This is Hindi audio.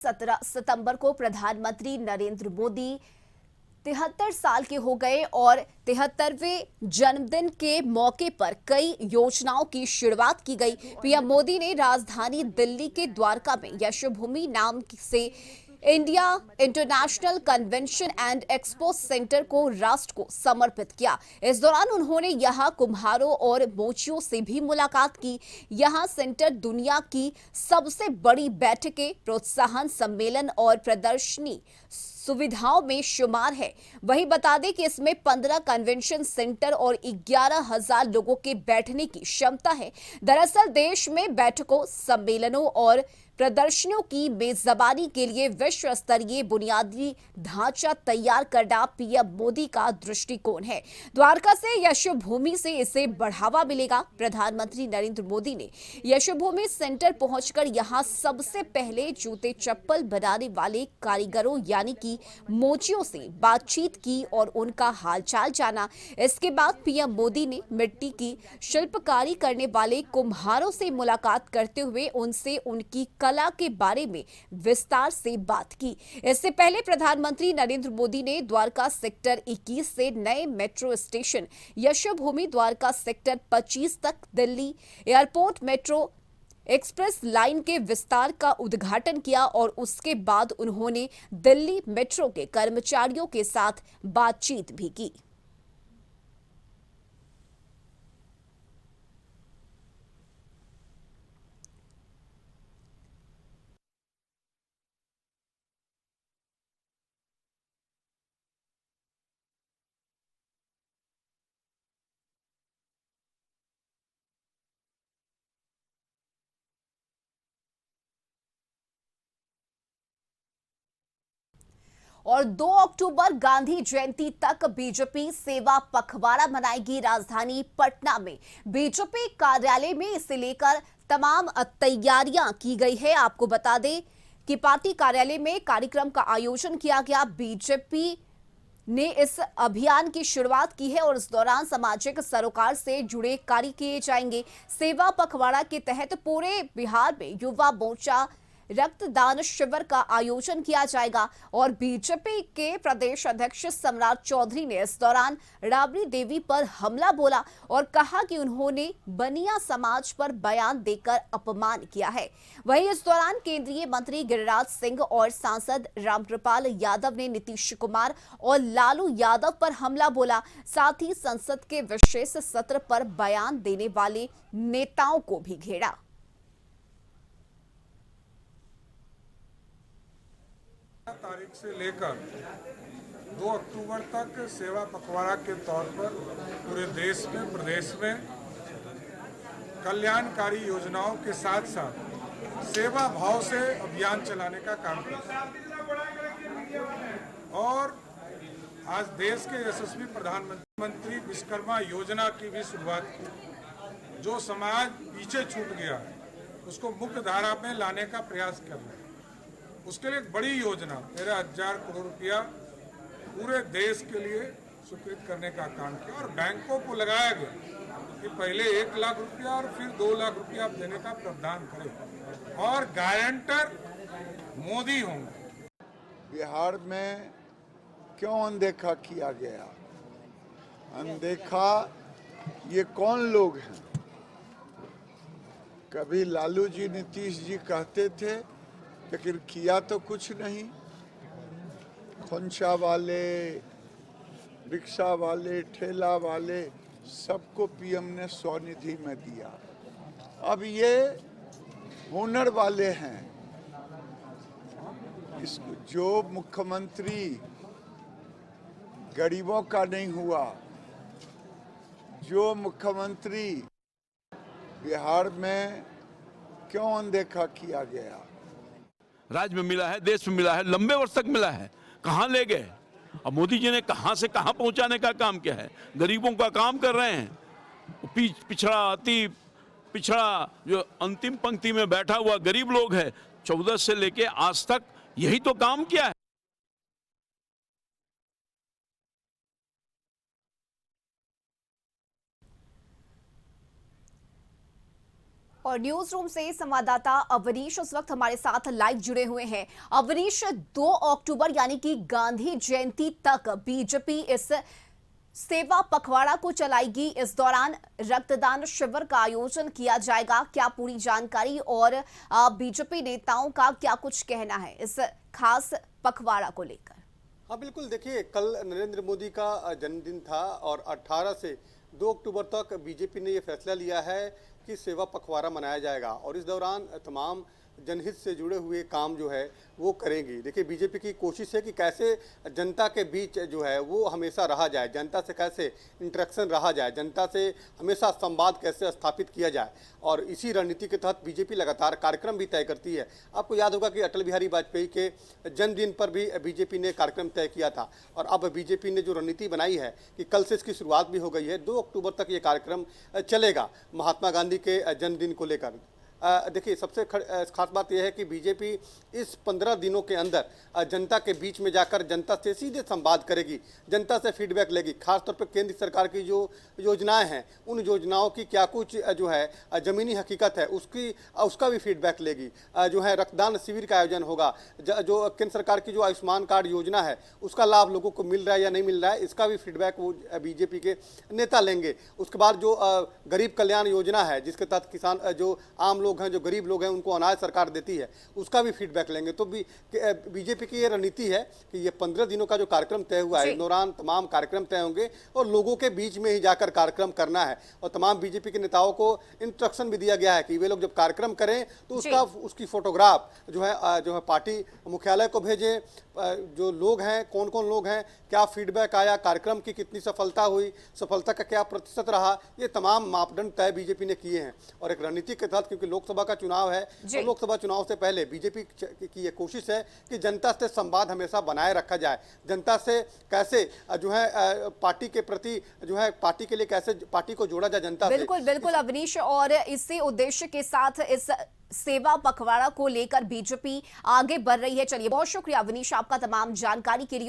17 सितंबर को प्रधानमंत्री नरेंद्र मोदी 73 साल के हो गए और 73वें जन्मदिन के मौके पर कई योजनाओं की शुरुआत की गई। पीएम मोदी ने राजधानी दिल्ली के द्वारका में यशोभूमि नाम से India international convention and expo centre को राष्ट्र को समर्पित किया। इस दौरान उन्होंने यहां कुम्हारों और मोचियों से भी मुलाकात की। यहां सेंटर दुनिया की सबसे बड़ी बैठकें, प्रोत्साहन सम्मेलन और प्रदर्शनी सुविधाओं में शुमार है। वहीं बता दें कि इसमें 15 कन्वेंशन सेंटर और 11,000 लोगों के बैठने की क्षमता है। दरअसल देश में बैठकों, सम्मेलनों और प्रदर्शनियों की मेजबानी के लिए विश्व स्तरीय बुनियादी ढांचा तैयार करना पीएम मोदी का दृष्टिकोण है। द्वारका से यशोभूमि से इसे बढ़ावा मिलेगा। प्रधानमंत्री नरेंद्र मोदी ने यशोभूमि सेंटर पहुंचकर यहां सबसे पहले जूते चप्पल बनाने वाले कारीगरों यानी कि मोचियों से बातचीत की और उनका हालचाल जाना। इसके बाद पीएम मोदी ने मिट्टी की शिल्पकारी करने वाले कुम्हारों से मुलाकात करते हुए उनसे उनकी कला के बारे में विस्तार से बात की। इससे पहले प्रधानमंत्री नरेंद्र मोदी ने द्वारका सेक्टर 21 से नए metro station Yashobhoomi Dwarka sector 25 तक Delhi airport metro express line के विस्तार का उद्घाटन किया और उसके बाद उन्होंने दिल्ली मेट्रो के कर्मचारियों के साथ बातचीत भी की। और 2 अक्टूबर गांधी जयंती तक बीजेपी सेवा पखवाड़ा मनाएगी। राजधानी पटना में बीजेपी कार्यालय में इसे लेकर तमाम तैयारियां की गई है। आपको बता दें कि पार्टी कार्यालय में कार्यक्रम का आयोजन किया गया। बीजेपी ने इस अभियान की शुरुआत की है और इस दौरान सामाजिक सरोकार से जुड़े कार्य किए जाएंगे। सेवा पखवाड़ा के तहत पूरे बिहार में युवा मोर्चा रक्तदान शिविर का आयोजन किया जाएगा और बीजेपी के प्रदेश अध्यक्ष सम्राट चौधरी ने इस दौरान राबड़ी देवी पर हमला बोला और कहा कि उन्होंने बनिया समाज पर बयान देकर अपमान किया है। वहीं इस दौरान केंद्रीय मंत्री गिरिराज सिंह और सांसद रामकृपाल यादव ने नीतीश कुमार और लालू यादव पर हमला बोला। साथ ही संसद के विशेष सत्र पर बयान देने वाले नेताओं को भी घेरा। तारीख से लेकर 2 अक्टूबर तक सेवा पखवाड़ा के तौर पर पूरे देश में, प्रदेश में कल्याणकारी योजनाओं के साथ साथ सेवा भाव से अभियान चलाने का काम करता है। और आज देश के यशस्वी प्रधानमंत्री विश्वकर्मा योजना की भी शुरुआत की। जो समाज पीछे छूट गया है उसको मुख्य धारा में लाने का प्रयास कर रहे हैं। उसके लिए एक बड़ी योजना 13,000 करोड़ रुपया पूरे देश के लिए स्वीकृत करने का काम किया और बैंकों को लगाया गया कि पहले 1 लाख रुपया और फिर 2 लाख रुपया देने का प्रावधान करें और गारंटर मोदी होंगे। बिहार में क्यों अनदेखा किया गया? अनदेखा ये कौन लोग हैं? कभी लालू जी, नीतीश जी कहते थे लेकिन किया तो कुछ नहीं। खोंचा वाले, रिक्शा वाले, ठेला वाले सबको पीएम ने स्वनिधि में दिया। अब ये हुनर वाले हैं। इसको जो मुख्यमंत्री गरीबों का नहीं हुआ, जो मुख्यमंत्री बिहार में क्यों अनदेखा किया गया? राज्य में मिला है, देश में मिला है, लंबे वर्ष तक मिला है, कहां ले गए? अब मोदी जी ने कहां से कहां पहुंचाने का काम किया है। गरीबों का काम कर रहे हैं। पिछड़ा, अति पिछड़ा जो अंतिम पंक्ति में बैठा हुआ गरीब लोग है, 14 से लेके आज तक यही तो काम किया है। और न्यूज रूम से संवाददाता अवनीश उस वक्त हमारे साथ लाइव जुड़े हुए हैं। अवनीश, 2 अक्टूबर यानी कि गांधी जयंती तक बीजेपी इस सेवा पखवाड़ा को चलाएगी। इस दौरान रक्तदान शिविर का आयोजन किया जाएगा। क्या पूरी जानकारी और बीजेपी नेताओं का क्या कुछ कहना है इस खास पखवाड़ा को लेकर? हाँ बिल्कुल, देखिए कल नरेंद्र मोदी का जन्मदिन था और 18 से 2 अक्टूबर तक बीजेपी ने ये फैसला लिया है कि सेवा पखवाड़ा मनाया जाएगा और इस दौरान तमाम जनहित से जुड़े हुए काम जो है वो करेंगी। देखिए बीजेपी की कोशिश है कि कैसे जनता के बीच जो है वो हमेशा रहा जाए, जनता से कैसे इंटरेक्शन रहा जाए, जनता से हमेशा संवाद कैसे स्थापित किया जाए और इसी रणनीति के तहत बीजेपी लगातार कार्यक्रम भी तय करती है। आपको याद होगा कि अटल बिहारी वाजपेयी के जन्मदिन पर भी बीजेपी ने कार्यक्रम तय किया था और अब बीजेपी ने जो रणनीति बनाई है कि कल से इसकी शुरुआत भी हो गई है। 2 अक्टूबर तक ये कार्यक्रम चलेगा महात्मा गांधी के जन्मदिन को लेकर। देखिए सबसे खास बात यह है कि बीजेपी इस 15 दिनों के अंदर जनता के बीच में जाकर जनता से सीधे संवाद करेगी, जनता से फीडबैक लेगी। खासतौर पर केंद्र सरकार की जो योजनाएं हैं उन योजनाओं की क्या कुछ जो है ज़मीनी हकीकत है उसका भी फीडबैक लेगी। जो है रक्तदान शिविर का आयोजन होगा, जो केंद्र सरकार की जो आयुष्मान कार्ड योजना है उसका लाभ लोगों को मिल रहा है या नहीं मिल रहा है, इसका भी फीडबैक वो बीजेपी के नेता लेंगे। उसके बाद जो गरीब कल्याण योजना है जिसके तहत किसान जो आम लोग हैं, जो गरीब लोग हैं उनको अनाज सरकार देती है, उसका भी फीडबैक लेंगे। तो बीजेपी की ये रणनीति है कि ये 15 दिनों का जो कार्यक्रम तय हुआ है इस दौरान तमाम कार्यक्रम तय होंगे और लोगों के बीच में ही जाकर कार्यक्रम करना है और तमाम बीजेपी के नेताओं को इंस्ट्रक्शन भी दिया गया है कि वे लोग जब कार्यक्रम करें तो उसकी फोटोग्राफ जो है पार्टी मुख्यालय को भेजें। जो लोग हैं, कौन कौन लोग हैं, क्या फीडबैक आया, कार्यक्रम की कितनी सफलता हुई, सफलता का क्या प्रतिशत रहा, ये तमाम मापदंड तय बीजेपी ने किए हैं। और एक रणनीति के तहत क्योंकि लोकसभा का चुनाव है तो लोकसभा चुनाव से पहले बीजेपी की ये कोशिश है कि जनता से संवाद हमेशा बनाए रखा जाए, जनता से कैसे जो है पार्टी के प्रति जो है पार्टी के लिए कैसे पार्टी को जोड़ा जाए जनता से। बिल्कुल बिल्कुल अवनीश, और इसी उद्देश्य के साथ इस सेवा पखवाड़ा को लेकर बीजेपी आगे बढ़ रही है। चलिए, बहुत शुक्रिया अवनीश आपका तमाम जानकारी के लिए।